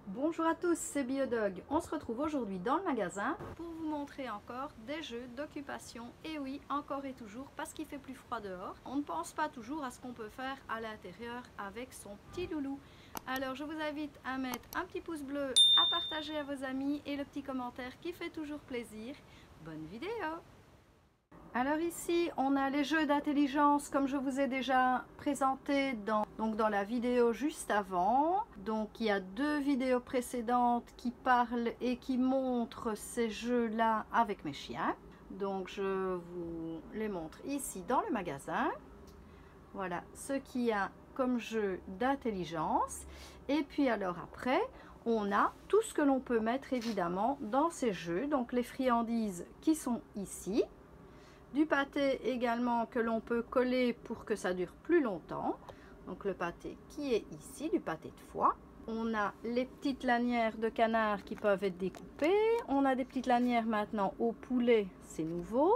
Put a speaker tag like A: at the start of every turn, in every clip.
A: Bonjour à tous, c'est Biodog. On se retrouve aujourd'hui dans le magasin pour vous montrer encore des jeux d'occupation. Et oui, encore et toujours, parce qu'il fait plus froid dehors, on ne pense pas toujours à ce qu'on peut faire à l'intérieur avec son petit loulou. Alors je vous invite à mettre un petit pouce bleu, à partager à vos amis et le petit commentaire qui fait toujours plaisir. Bonne vidéo! Alors ici, on a les jeux d'intelligence comme je vous ai déjà présenté dans la vidéo juste avant. Donc il y a deux vidéos précédentes qui parlent et qui montrent ces jeux-là avec mes chiens. Donc je vous les montre ici dans le magasin. Voilà ce qu'il y a comme jeu d'intelligence. Et puis alors après, on a tout ce que l'on peut mettre évidemment dans ces jeux. Donc les friandises qui sont ici. Du pâté également que l'on peut coller pour que ça dure plus longtemps. Donc le pâté qui est ici, du pâté de foie. On a les petites lanières de canard qui peuvent être découpées. On a des petites lanières maintenant au poulet, c'est nouveau.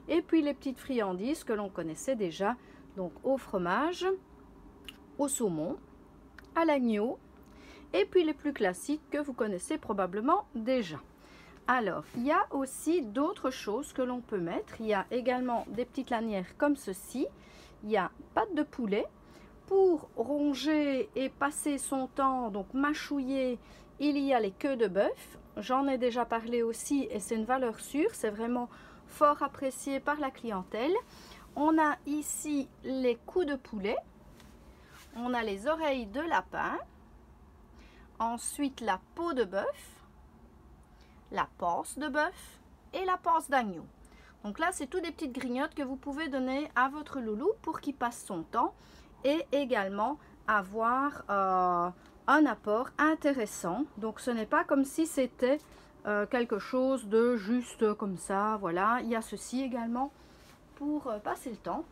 A: Et puis les petites friandises que l'on connaissait déjà, donc au fromage, au saumon, à l'agneau. Et puis les plus classiques que vous connaissez probablement déjà. Alors, il y a aussi d'autres choses que l'on peut mettre. Il y a également des petites lanières comme ceci. Il y a pâte de poulet. Pour ronger et passer son temps, donc mâchouiller, il y a les queues de bœuf. J'en ai déjà parlé aussi et c'est une valeur sûre. C'est vraiment fort apprécié par la clientèle. On a ici les coups de poulet. On a les oreilles de lapin. Ensuite, la peau de bœuf. La panse de bœuf et la panse d'agneau. Donc là, c'est tout des petites grignottes que vous pouvez donner à votre loulou pour qu'il passe son temps et également avoir un apport intéressant. Donc ce n'est pas comme si c'était quelque chose de juste comme ça. Voilà, il y a ceci également pour passer le temps.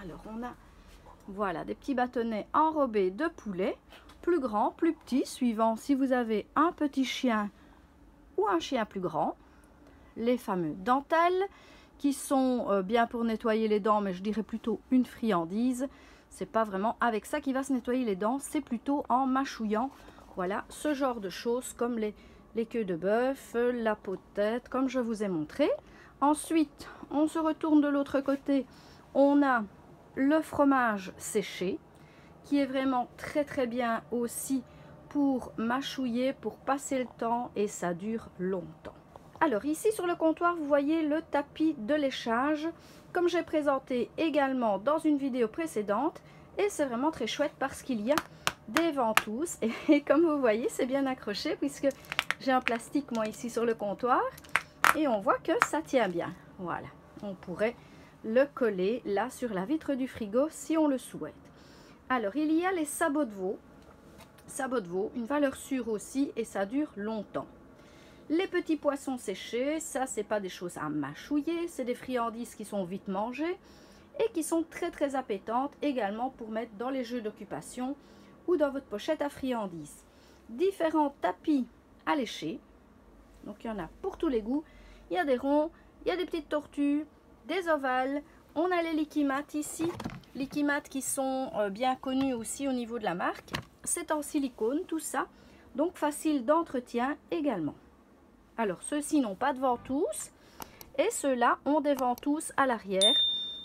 A: Alors on a voilà des petits bâtonnets enrobés de poulet, plus grands, plus petits, suivant si vous avez un petit chien ou un chien plus grand. Les fameux dentelles qui sont bien pour nettoyer les dents, mais je dirais plutôt une friandise. C'est pas vraiment avec ça qu'il va se nettoyer les dents, c'est plutôt en mâchouillant. Voilà, ce genre de choses comme les queues de bœuf, la peau de tête, comme je vous ai montré. Ensuite, on se retourne de l'autre côté. On a le fromage séché qui est vraiment très bien aussi pour mâchouiller, pour passer le temps et ça dure longtemps. Alors ici sur le comptoir, vous voyez le tapis de léchage comme j'ai présenté également dans une vidéo précédente et c'est vraiment très chouette parce qu'il y a des ventouses et comme vous voyez, c'est bien accroché puisque j'ai un plastique moi ici sur le comptoir et on voit que ça tient bien. Voilà, on pourrait le coller là sur la vitre du frigo si on le souhaite. Alors il y a les sabots de veau. Sabots de veau, une valeur sûre aussi et ça dure longtemps. Les petits poissons séchés, ça c'est pas des choses à mâchouiller, c'est des friandises qui sont vite mangées et qui sont très appétantes également pour mettre dans les jeux d'occupation ou dans votre pochette à friandises. Différents tapis à lécher, donc il y en a pour tous les goûts. Il y a des ronds, il y a des petites tortues, des ovales, on a les Liquimat ici, Liquimat qui sont bien connus aussi au niveau de la marque. C'est en silicone tout ça, donc facile d'entretien également. Alors ceux-ci n'ont pas de ventouses et ceux-là ont des ventouses à l'arrière,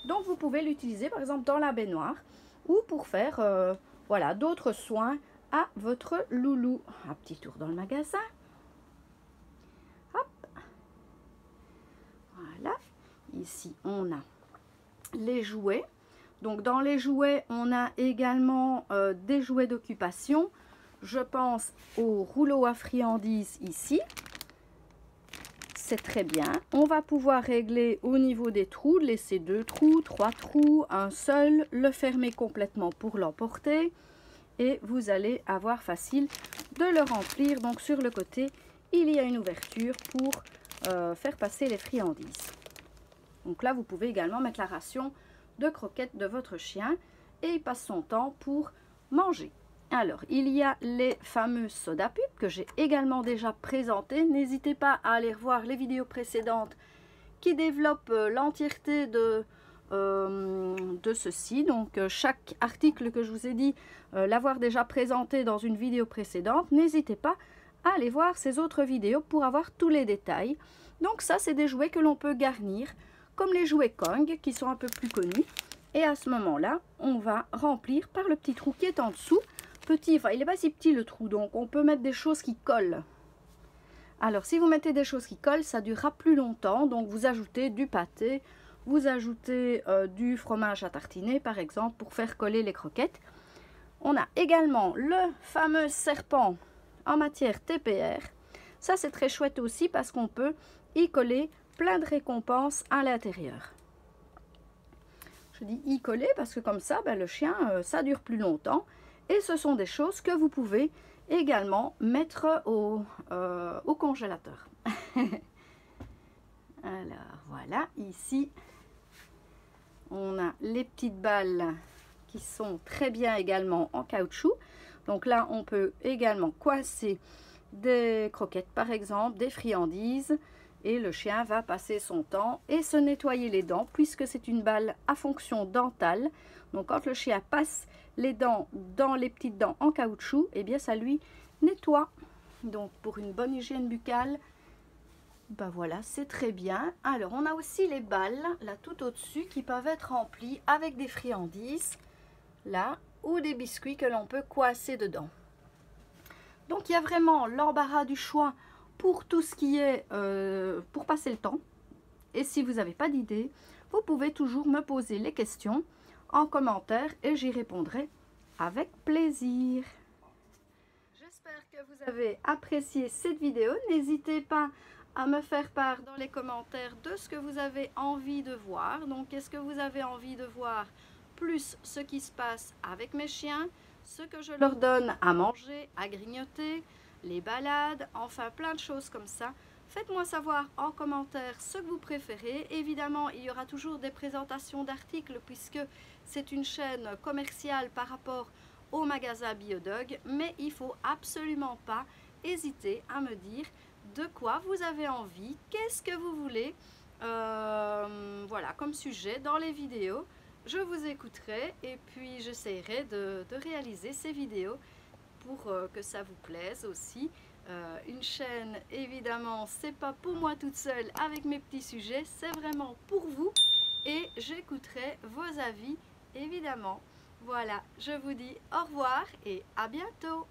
A: donc vous pouvez l'utiliser par exemple dans la baignoire ou pour faire voilà, d'autres soins à votre loulou. Un petit tour dans le magasin. Hop. Voilà, ici on a les jouets. Donc dans les jouets, on a également des jouets d'occupation. Je pense au rouleau à friandises ici. C'est très bien. On va pouvoir régler au niveau des trous, laisser 2 trous, 3 trous, un seul, le fermer complètement pour l'emporter. Et vous allez avoir facile de le remplir. Donc sur le côté, il y a une ouverture pour faire passer les friandises. Donc là, vous pouvez également mettre la ration de croquettes de votre chien et il passe son temps pour manger. Alors, il y a les fameux soda pub que j'ai également déjà présentés. N'hésitez pas à aller revoir les vidéos précédentes qui développent l'entièreté de de ceci. Donc chaque article que je vous ai dit, l'avoir déjà présenté dans une vidéo précédente, n'hésitez pas à aller voir ces autres vidéos pour avoir tous les détails. Donc ça, c'est des jouets que l'on peut garnir, comme les jouets Kong, qui sont un peu plus connus. Et à ce moment-là, on va remplir par le petit trou qui est en dessous. Petit, enfin, il n'est pas si petit le trou, donc on peut mettre des choses qui collent. Alors, si vous mettez des choses qui collent, ça durera plus longtemps. Donc, vous ajoutez du pâté, vous ajoutez du fromage à tartiner, par exemple, pour faire coller les croquettes. On a également le fameux serpent en matière TPR. Ça, c'est très chouette aussi parce qu'on peut y coller plein de récompenses à l'intérieur. Je dis y coller parce que comme ça, ben, le chien, ça dure plus longtemps. Et ce sont des choses que vous pouvez également mettre au congélateur. Alors voilà, ici, on a les petites balles qui sont très bien également en caoutchouc. Donc là, on peut également coincer des croquettes, par exemple, des friandises. Et le chien va passer son temps et se nettoyer les dents, puisque c'est une balle à fonction dentale. Donc quand le chien passe les dents dans les petites dents en caoutchouc, eh bien ça lui nettoie. Donc pour une bonne hygiène buccale, ben voilà, c'est très bien. Alors on a aussi les balles, là tout au-dessus, qui peuvent être remplies avec des friandises, là, ou des biscuits que l'on peut coincer dedans. Donc il y a vraiment l'embarras du choix pour tout ce qui est pour passer le temps. Et si vous n'avez pas d'idée, vous pouvez toujours me poser les questions en commentaire et j'y répondrai avec plaisir. J'espère que vous avez apprécié cette vidéo. N'hésitez pas à me faire part dans les commentaires de ce que vous avez envie de voir. Donc, est-ce que vous avez envie de voir plus ce qui se passe avec mes chiens, ce que je leur donne à manger, à grignoter, les balades, enfin plein de choses comme ça. Faites-moi savoir en commentaire ce que vous préférez. Évidemment, il y aura toujours des présentations d'articles puisque c'est une chaîne commerciale par rapport au magasin Biodog. Mais il ne faut absolument pas hésiter à me dire de quoi vous avez envie, qu'est-ce que vous voulez, voilà, comme sujet dans les vidéos. Je vous écouterai et puis j'essaierai de réaliser ces vidéos pour que ça vous plaise aussi. Une chaîne, évidemment, c'est pas pour moi toute seule avec mes petits sujets, c'est vraiment pour vous et j'écouterai vos avis, évidemment. Voilà, je vous dis au revoir et à bientôt.